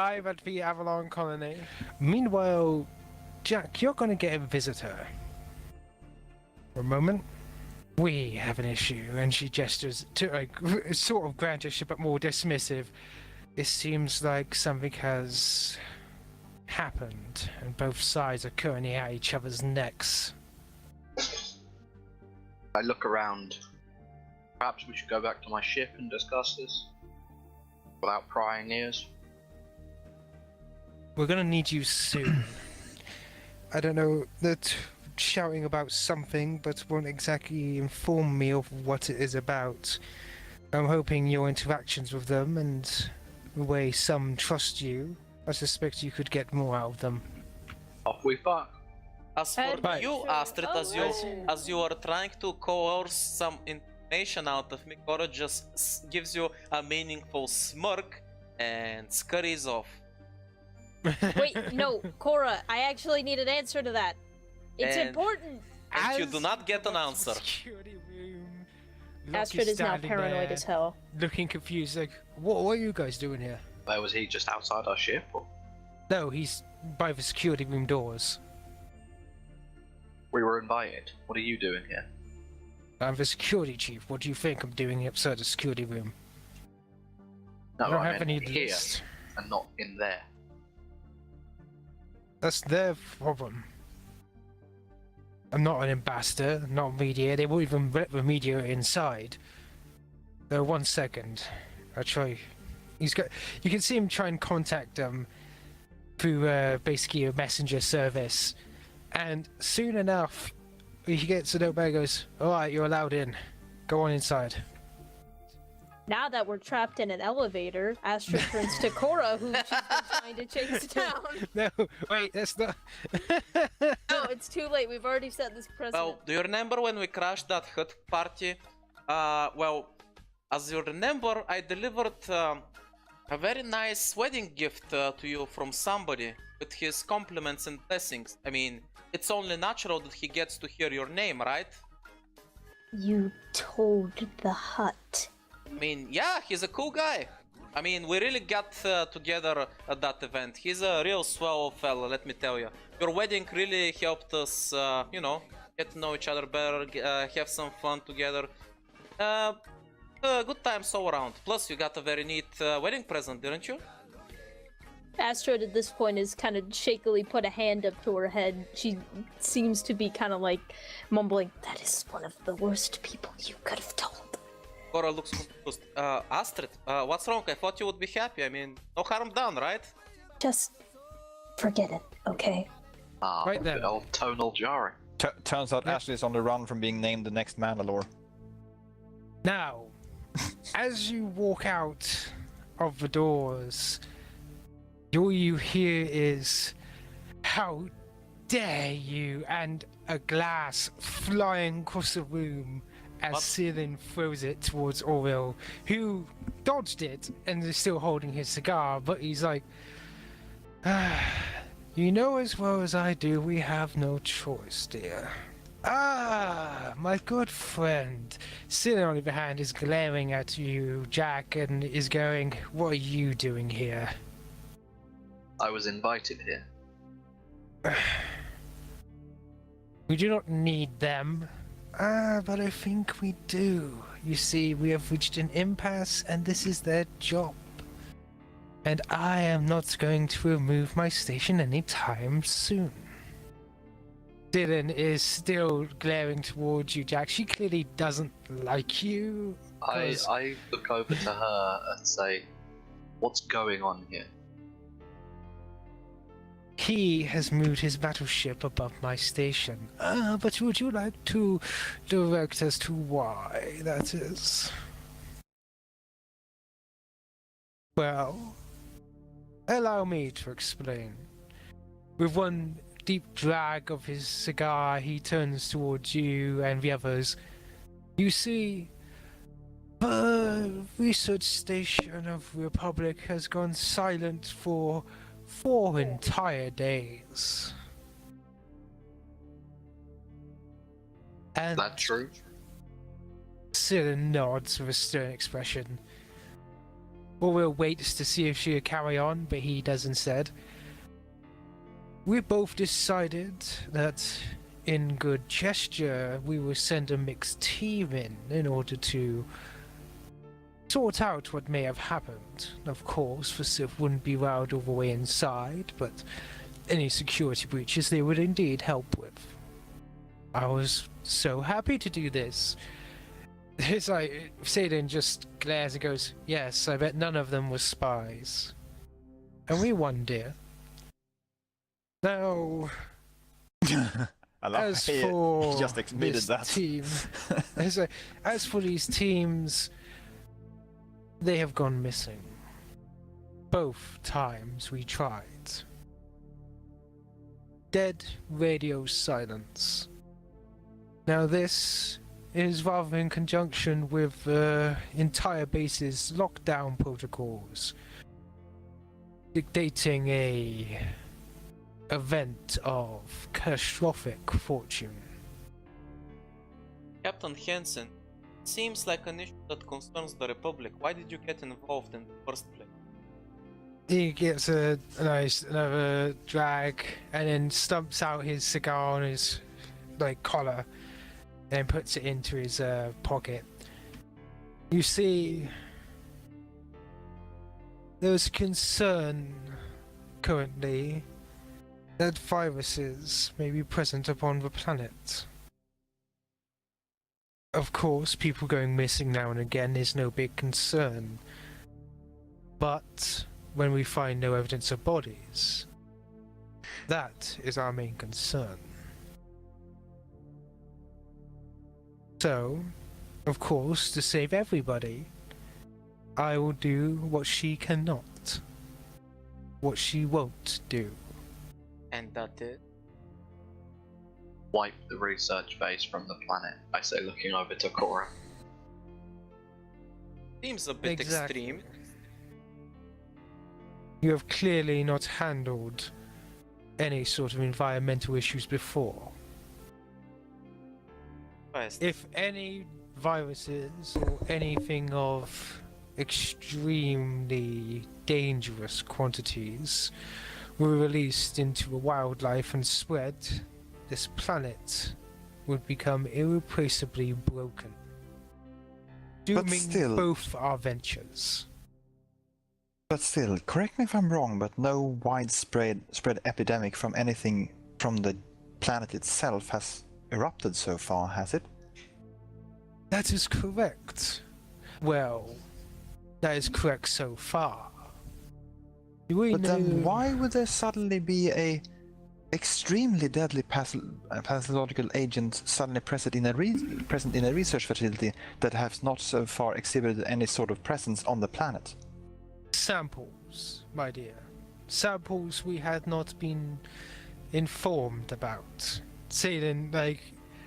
arrive at the Avalon colony. Meanwhile, Jack, you're going to get a visitor. For a moment. We have an issue, and she gestures to a sort of grand gesture, but more dismissive. It seems like something has happened, and both sides are currently at each other's necks. I look around. Perhaps we should go back to my ship and discuss this without prying ears. We're gonna need you soon. I don't know, that shouting about something, but won't exactly inform me of what it is about. I'm hoping your interactions with them and the way some trust you, I suspect you could get more out of them. Off we fuck. As for Right. you, Astrid, as you are trying to coerce some information out of me, Cora just gives you a meaningful smirk and scurries off. Wait, no, Cora, I actually need an answer to that. It's And- important. And you do not get an answer. Security room. Astrid is now paranoid as hell. Looking confused, like, what are you guys doing here? Where was he? Just outside our ship? Or? No, he's by the security room doors. We were invited. What are you doing here? I'm the security chief. What do you think I'm doing outside the security room? No, I don't I have meant any here list. and not in there. That's their problem. I'm not an ambassador, not a mediator. They won't even let the mediator inside. No, 1 second. I'll try. He's got. You can see him try and contact them through basically a messenger service, and soon enough, he gets a note back. Goes, "All right, you're allowed in. Go on inside." Now that we're trapped in an elevator, Astrid turns to Cora, who she's been trying to chase down. No, wait, that's not. No, it's too late. We've already set this precedent. Well, do you remember when we crashed that hut party? Well, as you remember, I delivered a very nice wedding gift to you from somebody with his compliments and blessings. I mean, it's only natural that he gets to hear your name, right? You told the hut. I mean, yeah, he's a cool guy. I mean, we really got together at that event. He's a real swell fella, let me tell you. Your wedding really helped us, you know, get to know each other better, have some fun together. Good times all around. Plus, you got a very neat wedding present, didn't you? Astrid at this point is kind of shakily put a hand up to her head. She seems to be kind of like mumbling, That is one of the worst people you could have told. Cora looks confused. Astrid, what's wrong? I thought you would be happy. I mean, no harm done, right? Just forget it, okay? Ah, Right then. good old tonal jarring. Turns out Yeah. Ashley is on the run from being named the next Mandalore. Now, as you walk out of the doors, all you hear is, "How dare you!" and a glass flying across the room as What? Cyril throws it towards Orville, who dodged it and is still holding his cigar, but he's like, "You know as well as I do, we have no choice, dear." "Ah, my good friend." Cyril, on the other hand, is glaring at you, Jack, and is going, "What are you doing here?" I was invited here. "We do not need them." But I think we do. You see, we have reached an impasse, and this is their job. And I am not going to remove my station anytime soon. Dylan is still glaring towards you, Jack. She clearly doesn't like you. 'cause I look over to her and say, "What's going on here?" He has moved his battleship above my station. But would you like to direct as to why that is? Well, allow me to explain. With one deep drag of his cigar, he turns towards you and the others. You see, the research station of the Republic has gone silent for 4 entire days. And Is that true? Cyril nods with a stern expression. Auril waits to see if she'll carry on, but he does instead. We both decided that, in good gesture, we will send a mixed team in order to sort out what may have happened. Of course, the Sith wouldn't be allowed all the way inside, but any security breaches they would indeed help with. I was so happy to do this. It's like, Satan just glares and goes, yes, I bet none of them were spies. And we won, dear. Now, I love as how he for just admitted this that. team, as for these teams, they have gone missing. Both times we tried. Dead radio silence. Now this is rather in conjunction with entire base's lockdown protocols, dictating a event of catastrophic fortune. Captain Hansen, seems like an issue that concerns the Republic. Why did you get involved in the first place? He gets a nice another drag and then stumps out his cigar on his collar and puts it into his pocket. You see, there's concern currently that viruses may be present upon the planet. Of course, people going missing now and again is no big concern, but when we find no evidence of bodies, that is our main concern. So, of course, to save everybody, I will do what she cannot, what she won't do. And that is? Wipe the research base from the planet, I say, looking over to Cora. Seems a bit extreme. You have clearly not handled any sort of environmental issues before. First. If any viruses or anything of extremely dangerous quantities were released into the wildlife and spread, this planet would become irreplaceably broken, dooming still- both our ventures. But still, correct me if I'm wrong, but no widespread epidemic from anything from the planet itself has erupted so far, has it? That is correct. Well, that is correct so far. We But then know- why would there suddenly be a extremely deadly pathological agent suddenly present in a research facility that has not so far exhibited any sort of presence on the planet? Samples, my dear. Samples we had not been informed about. Satan,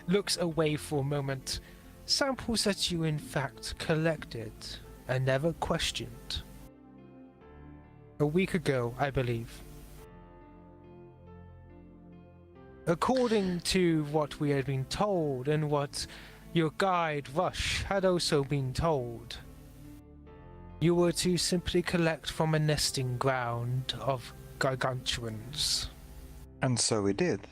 looks away for a moment. Samples that you in fact collected and never questioned. A week ago, I believe. According to what we had been told and what your guide Rush had also been told, you were to simply collect from a nesting ground of gargantuans. And so we did.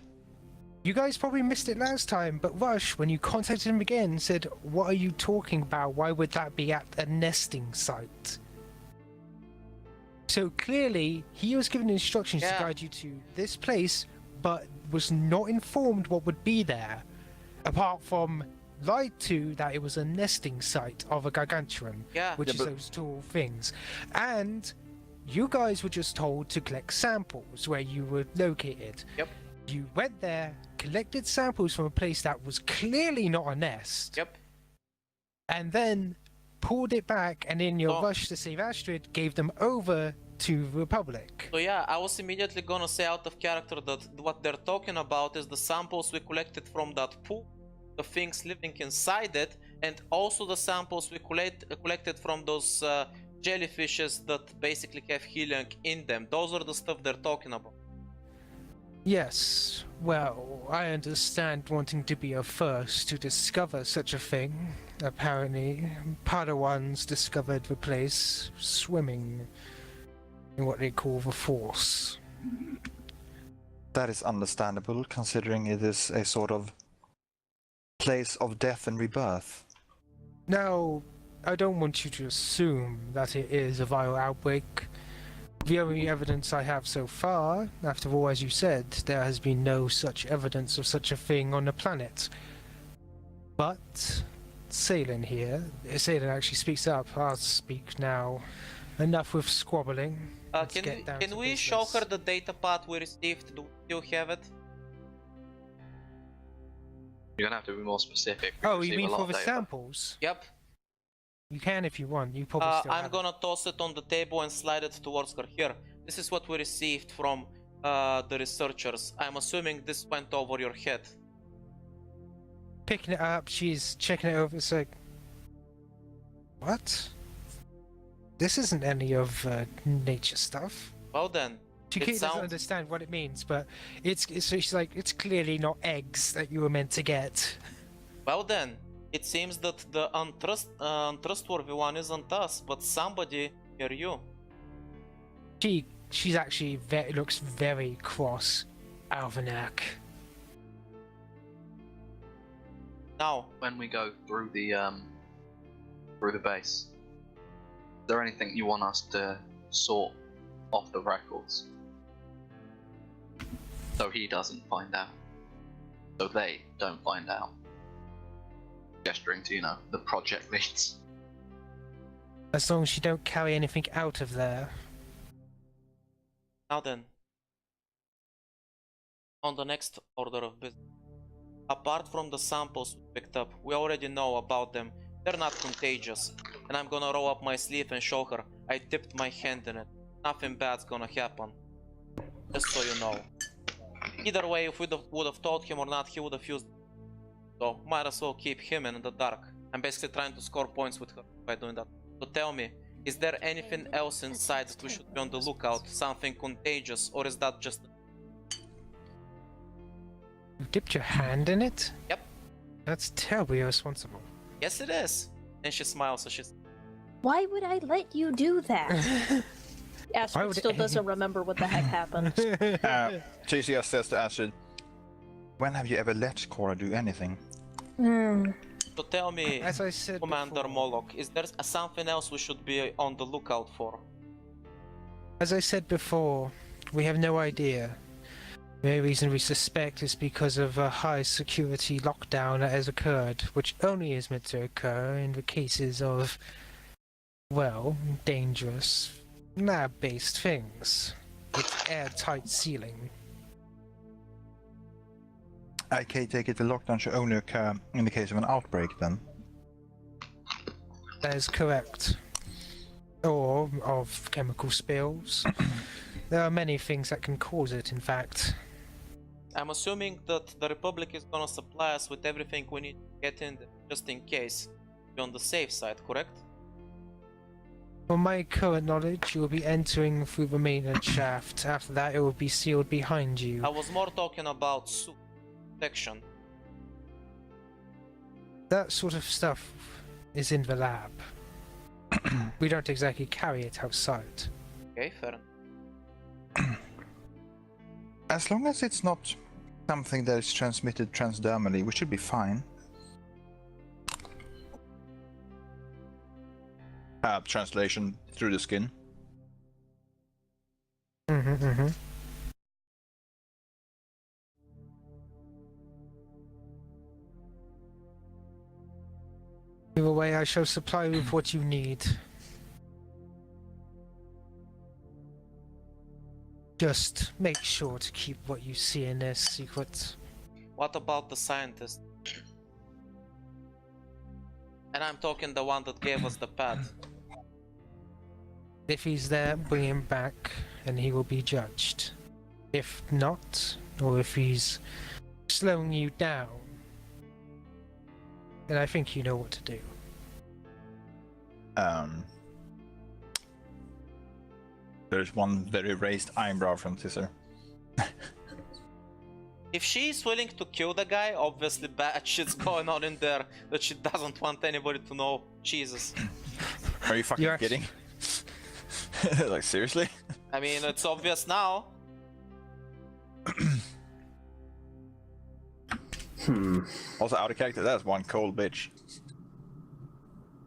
You guys probably missed it last time, but Rush, when you contacted him again, said, "What are you talking about? Why would that be at a nesting site?" So clearly, he was given instructions to guide you to this place, but was not informed what would be there, apart from lied to that it was a nesting site of a gargantuan, which is those tall things. And you guys were just told to collect samples where you were located. Yep. You went there, collected samples from a place that was clearly not a nest. Yep. And then pulled it back, and in your rush to save Astrid, gave them over to the Republic. So yeah, I was immediately gonna say out of character that what they're talking about is the samples we collected from that pool, the things living inside it, and also the samples we collected from those jellyfishes that basically have healing in them. Those are the stuff they're talking about. Yes, well, I understand wanting to be a first to discover such a thing. Apparently, Padawans discovered the place swimming in what they call the Force. That is understandable, considering it is a sort of place of death and rebirth. Now, I don't want you to assume that it is a viral outbreak. The only evidence I have so far, after all, as you said, there has been no such evidence of such a thing on the planet. But Salen here, Salen actually speaks up. I'll speak now. Enough with squabbling. Let's get down Can to we show her business. the data pad we received? Do we still have it? You're gonna have to be more specific. We Oh, you receive mean a lot for of the data. samples? Yep. You can if you want. You probably still I'm have gonna toss it on the table and slide it towards her. Here. This is what we received from the researchers. I'm assuming this went over your head. Picking it up, she's checking it over. It's like, what? This isn't any of nature stuff. Well then. She It doesn't sounds- understand what it means, but it's so she's like, it's clearly not eggs that you were meant to get. Well then. It seems that the untrustworthy one isn't us, but somebody near you. She's actually looks very cross. Alvenac. Now, When we go through the base, is there anything you want us to sort off the records? So he doesn't find out. So they don't find out. Gesturing to, the project leads. As long as you don't carry anything out of there. Now then, on the next order of business. Apart from the samples we picked up, we already know about them. They're not contagious, and I'm gonna roll up my sleeve and show her I dipped my hand in it. Nothing bad's gonna happen. Just so you know. Either way, if we would have told him or not, he would have used it. So might as well keep him in the dark. I'm basically trying to score points with her by doing that. So tell me, is there anything else inside that we should be on the lookout? Something contagious, or is that just... You dipped your hand in it? Yep. That's terribly irresponsible. Yes, it is. And she smiles as she's... Why would I let you do that? Astrid would still it- doesn't remember what the heck happened. She just says to Astrid, when have you ever let Cora do anything? So tell me, As I said Commander before, Moloch, is there something else we should be on the lookout for? As I said before, we have no idea. The only reason we suspect is because of a high security lockdown that has occurred, which only is meant to occur in the cases of, well, dangerous lab-based things with airtight sealing. I can take it the lockdown should only occur in the case of an outbreak then. That is correct. Or of chemical spills. There are many things that can cause it, in fact. I'm assuming that the Republic is gonna supply us with everything we need to get in there, just in case. Be on the safe side, correct? From my current knowledge, you will be entering through the maintenance shaft. After that, it will be sealed behind you. I was more talking about suit protection. That sort of stuff is in the lab. We don't exactly carry it outside. Okay, fair enough. As long as it's not something that is transmitted transdermally, we should be fine. Translation through the skin. Mm-hmm. Either way, I shall supply you with what you need. Just make sure to keep what you see in there secret. What about the scientist? And I'm talking the one that gave us the pad. If he's there, bring him back and he will be judged. If not, or if he's slowing you down, then I think you know what to do. There's one very raised eyebrow from Tisser. If she's willing to kill the guy, obviously bad shit's going on in there that she doesn't want anybody to know. Jesus. Are you fucking You're kidding? Like, seriously? I mean, it's obvious now. Also, out of character, that's one cold bitch.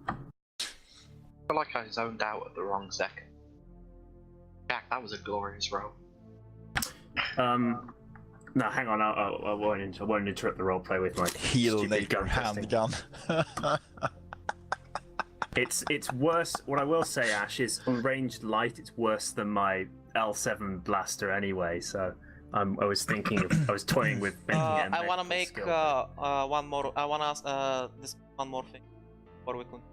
I feel like I zoned out at the wrong second. Jack, that was a glorious roll. No, hang on. I won't interrupt the roleplay with my Heel stupid naked gun testing. handgun. It's worse. What I will say, Ash, is on ranged light, it's worse than my L7 blaster anyway. So I was thinking, I was toying with making it. a I want to medical make skill. one more. I want to ask this one more thing before we continue.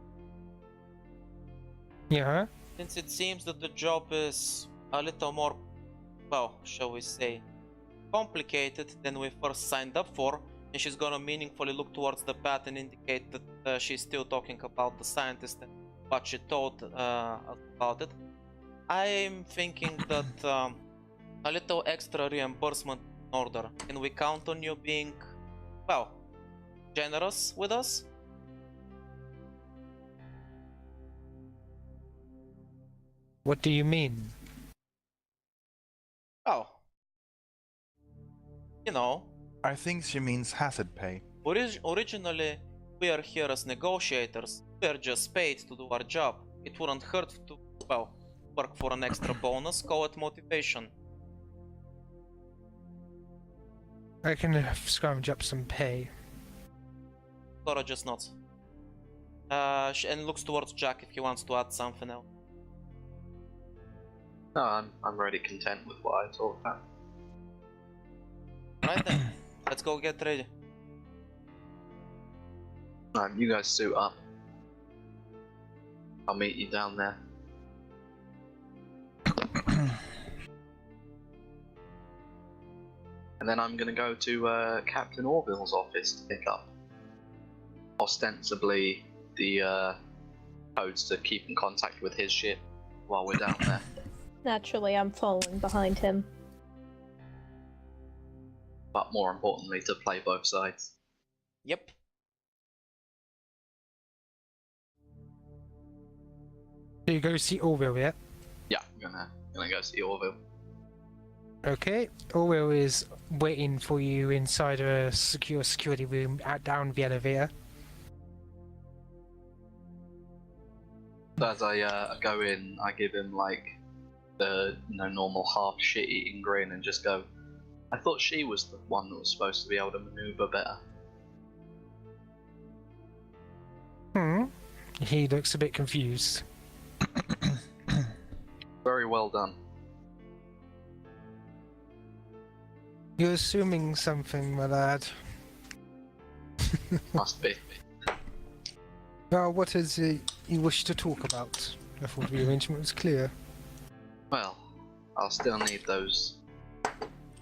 Yeah. Since it seems that the job is a little more, well, shall we say, complicated than we first signed up for, and she's gonna meaningfully look towards the path and indicate that she's still talking about the scientist and what she told us about it. I'm thinking that a little extra reimbursement in order. Can we count on you being, well, generous with us? What do you mean? Oh. You know, I think she means hazard pay. originally we are here as negotiators. We are just paid to do our job. It wouldn't hurt to, well, work for an extra bonus, call it motivation. I can scrounge up some pay. Cora just nods. And looks towards Jack if he wants to add something else. No, I'm already content with what I talked about. Right then, let's go get ready. You guys suit up. I'll meet you down there. And then I'm gonna go to Captain Orville's office to pick up ostensibly the codes to keep in contact with his ship while we're down there. Naturally, I'm following behind him. But more importantly, to play both sides. Yep. Do you go see Orville yet? Yeah, I'm gonna go see Orville. Okay. Orville is waiting for you inside a secure security room down the elevator. So as I go in, I give him like the normal half shit-eating grin and just go, I thought she was the one that was supposed to be able to maneuver better. He looks a bit confused. Very well done. You're assuming something, my lad. Must be. Well, what is it you wish to talk about? I thought the arrangement was clear. Well, I'll still need those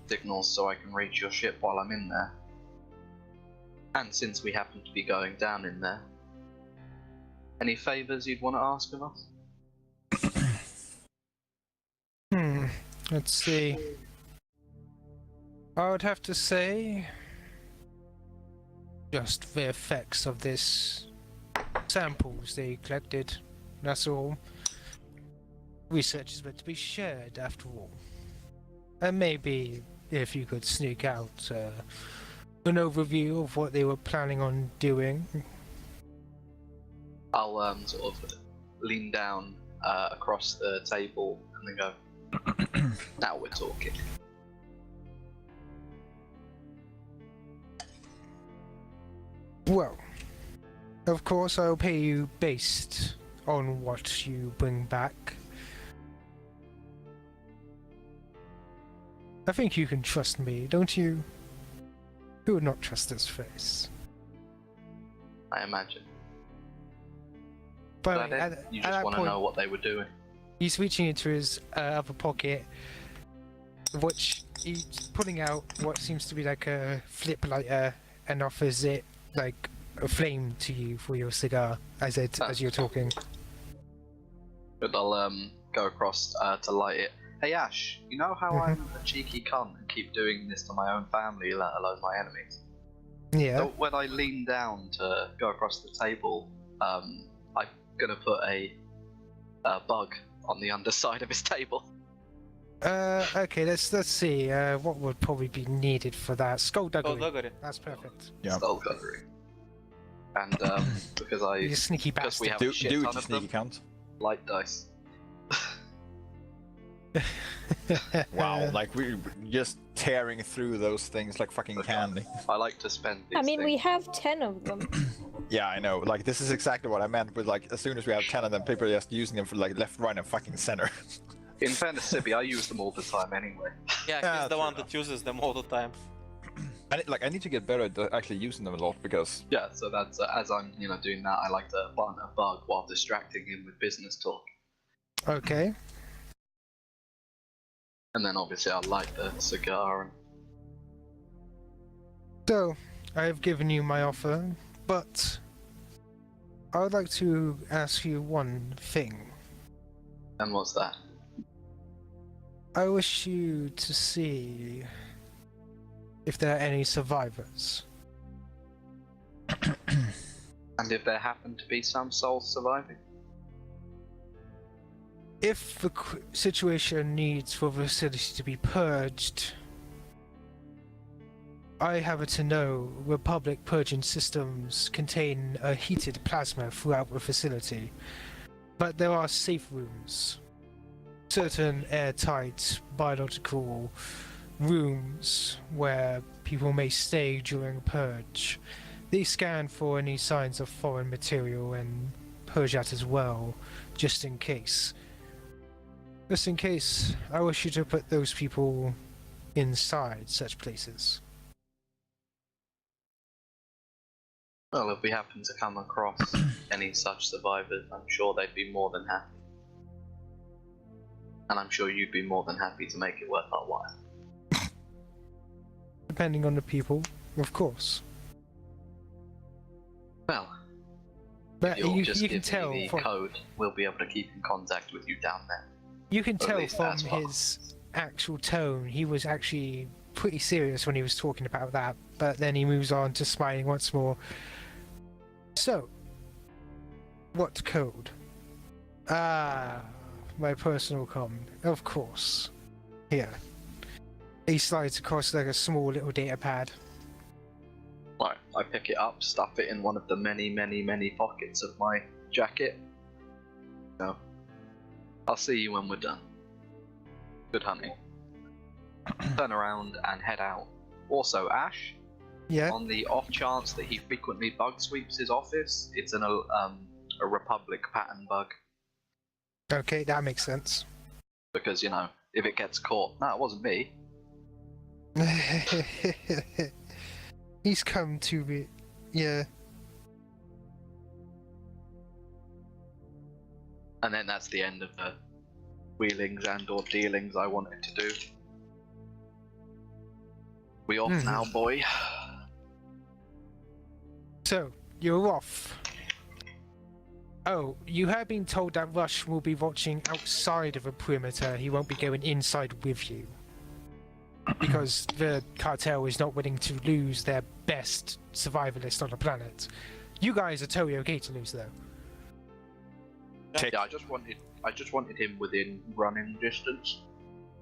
signals so I can reach your ship while I'm in there. And since we happen to be going down in there, any favours you'd want to ask of us? Let's see. I would have to say just the effects of this samples they collected. That's all. Research is meant to be shared, after all. And maybe if you could sneak out an overview of what they were planning on doing. I'll sort of lean down across the table and then go, now we're talking. Well, of course I'll pay you based on what you bring back. I think you can trust me, don't you? Who would not trust this face? I imagine. But You just want to know what they were doing. He's reaching into his upper pocket, which he's pulling out what seems to be like a flip lighter, and offers it like a flame to you for your cigar as you're talking. But I'll go across to light it, Hey Ash, you know how I'm a cheeky cunt and keep doing this to my own family, let alone my enemies? Yeah. So when I lean down to go across the table, I'm gonna put a bug on the underside of his table. Okay, let's see. What would probably be needed for that? Skullduggery. Skullduggery. That's perfect. Yeah. Skullduggery. And because You sneaky because we bastard. have Do a shit it, ton you of sneaky them, cunt. light dice. Wow, like we're just tearing through those things like fucking candy. I like to spend these I mean, we things. have 10 of them. Yeah, I know. Like this is exactly what I meant with like as soon as we have 10 of them, people are just using them for like left, right, and fucking center. In fairness, Sibby, I use them all the time anyway. Yeah, Yeah, he's the true one enough. that uses them all the time. I need to get better at actually using them a lot because Yeah, so that's as I'm doing that, I like to plant a bug while distracting him with business talk, Okay. and then obviously I light the cigar and So, I have given you my offer, but I would like to ask you one thing. and what's that? I wish you to see if there are any survivors. And if there happen to be some souls surviving? If the situation needs for the facility to be purged, I happen to know Republic purging systems contain a heated plasma throughout the facility, but there are safe rooms. Certain airtight biological rooms where people may stay during a purge. They scan for any signs of foreign material and purge that as well, just in case. Just in case, I wish you to put those people inside such places. Well, if we happen to come across any such survivors, I'm sure they'd be more than happy. And I'm sure you'd be more than happy to make it worth our while. Depending on the people, of course. Well, But if you'll you just can give tell me the from, code, we'll be able to keep in contact with you down there. you can or at tell least from that's what- his actual tone, he was actually pretty serious when he was talking about that, but then he moves on to smiling once more. So, what code? Ah, my personal comm, of course. Here. He slides across like a small little data pad. Right, I pick it up, stuff it in one of the many, many, many pockets of my jacket. So, I'll see you when we're done. Good hunting. Turn around and head out. Also, Ash, Yeah, on the off chance that he frequently bug sweeps his office, it's a Republic pattern bug. okay, that makes sense. Because, if it gets caught, no, it wasn't me. He's come to be, yeah. And then that's the end of the wheelings and or dealings I wanted to do. We off now, boy. So, you're off. Oh, you have been told that Rush will be watching outside of the perimeter. He won't be going inside with you. Because the cartel is not willing to lose their best survivalist on the planet. You guys are totally okay to lose, though. Yeah, I just wanted him within running distance.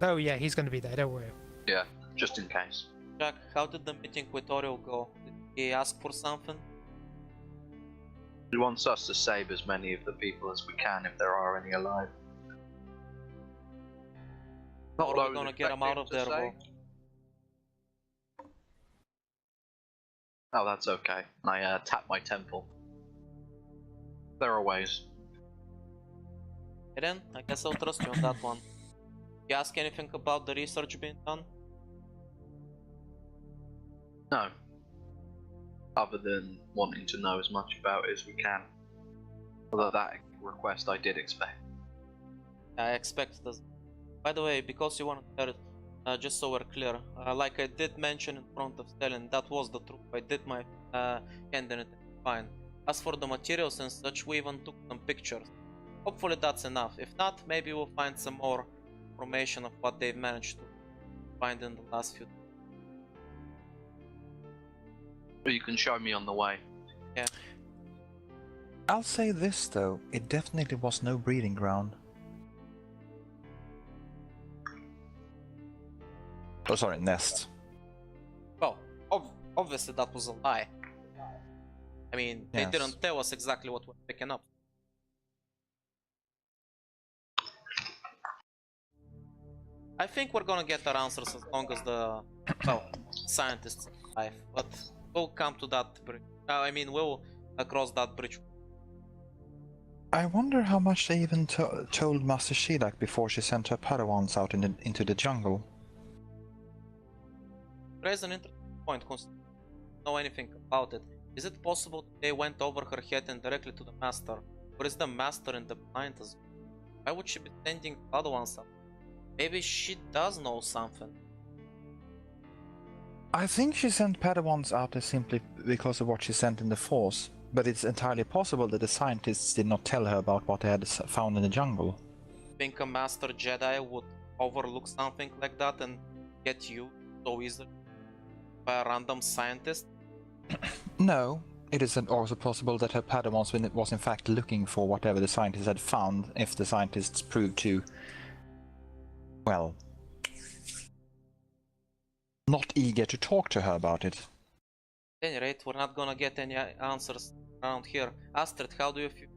Oh yeah, he's gonna be there, don't worry. Yeah, just in case. Jack, how did the meeting with Oriel go? Did he ask for something? He wants us to save as many of the people as we can if there are any alive. Or are we loads gonna get him out of effective there? to say. Oh, that's okay. I tap my temple. There are ways. Then I guess I'll trust you on that one. You ask anything about the research being done? No. Other than wanting to know as much about it as we can. Although that request I did expect. I expect this. By the way, because you want to hear it, just so we're clear, like I did mention in front of Stalin, that was the truth. I did my hand in it, fine. As for the materials and such, we even took some pictures. Hopefully that's enough. If not, maybe we'll find some more information of what they've managed to find in the last few. Or you can show me on the way. I'll say this though, it definitely was no breeding ground. Oh, sorry, nest. Well, obviously that was a lie. I mean, they Yes. didn't tell us exactly what we're picking up. I think we're gonna get our answers as long as the, well, scientists are alive. But we'll come to that bridge. I mean, we'll cross that bridge. I wonder how much they even told Master Shilak before she sent her Padawans out into the jungle. Raise an interesting point, considering we don't know anything about it. Is it possible that they went over her head and directly to the Master? Or is the Master in the blind as well? Why would she be sending Padawans out? Maybe she does know something. I think she sent Padawans out simply because of what she sent in the Force, but it's entirely possible that the scientists did not tell her about what they had found in the jungle. Think a Master Jedi would overlook something like that and get you so easily by a random scientist? No, it is also possible that her Padawans was in fact looking for whatever the scientists had found if the scientists proved to, well, not eager to talk to her about it. At any rate, we're not gonna get any answers around here. Astrid, how do you feel?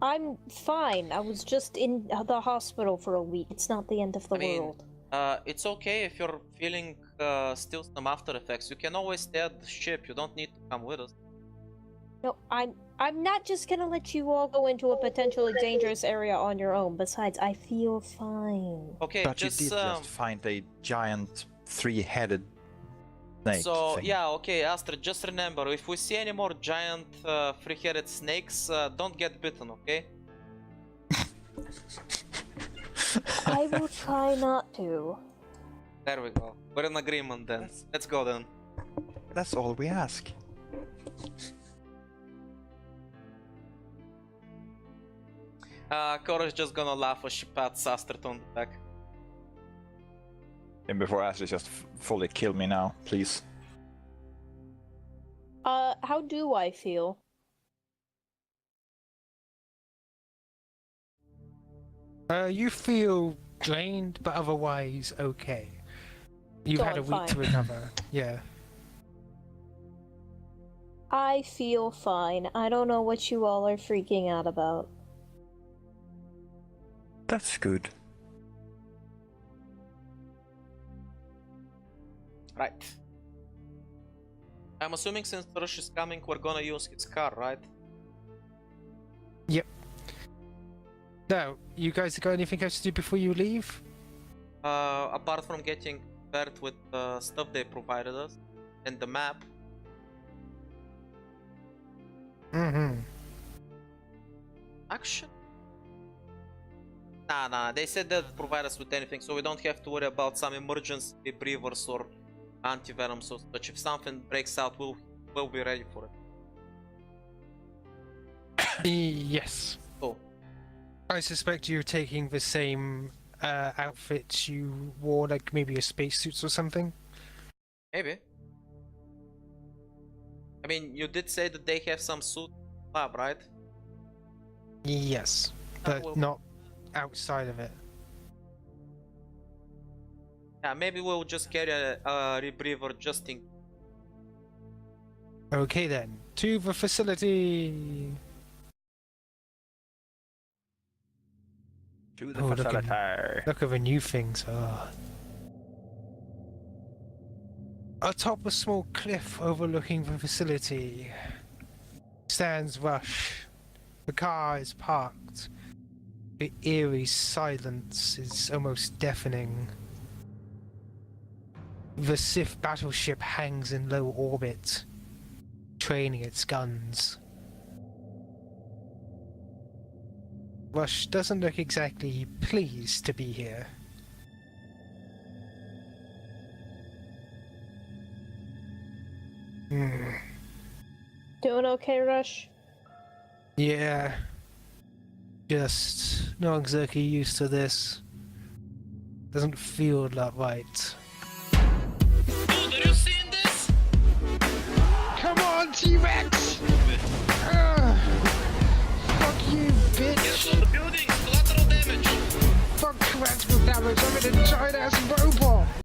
I'm fine. I was just in the hospital for a week. It's not the end of the I mean, world. It's okay if you're feeling still some after effects. You can always stay at the ship. You don't need to come with us. No, I'm not just gonna let you all go into a potentially dangerous area on your own. Besides, I feel fine. Okay, But you did just find a giant three-headed snake so thing. yeah, okay, Astrid, just remember, if we see any more giant three-headed snakes, don't get bitten, okay? I will try not to. There we go. We're in agreement then. Let's go then. That's all we ask. Kora's just gonna laugh as she pats Astrid on the back. And before Astrid just fully kill me now, please. How do I feel? You feel drained, but otherwise okay. You've So had a I'm week to fine. recover. Yeah. I feel fine. I don't know what you all are freaking out about. That's good. Right. I'm assuming since Rush is coming, we're gonna use his car, right? Yep. Now, you guys got anything else to do before you leave? Apart from getting prepared with the stuff they provided us and the map. Mm-hmm. Actually, nah, they said they'd provide us with anything, so we don't have to worry about some emergency breathers or antivenoms or such. If something breaks out, we'll be ready for it. Yes. Cool. I suspect you're taking the same outfits you wore, like maybe a spacesuits or something. Maybe. I mean, you did say that they have some suit in the lab, right? Yes, but well- not outside of it. Yeah, maybe we'll just carry a rebreather just in. Okay then, to the facility. To the Oh, look at- facility. Look at the new things. Oh. Atop a small cliff overlooking the facility stands Rush. The car is parked. The eerie silence is almost deafening. The Sith battleship hangs in low orbit, training its guns. Rush doesn't look exactly pleased to be here. Doing okay, Rush? Yeah. Just not exactly used to this. Doesn't feel that right. Dude, are you seeing this? Come on, T-Rex! Fuck you, bitch! Careful on the building, collateral damage. Fuck collateral damage, I'm an giant ass robot!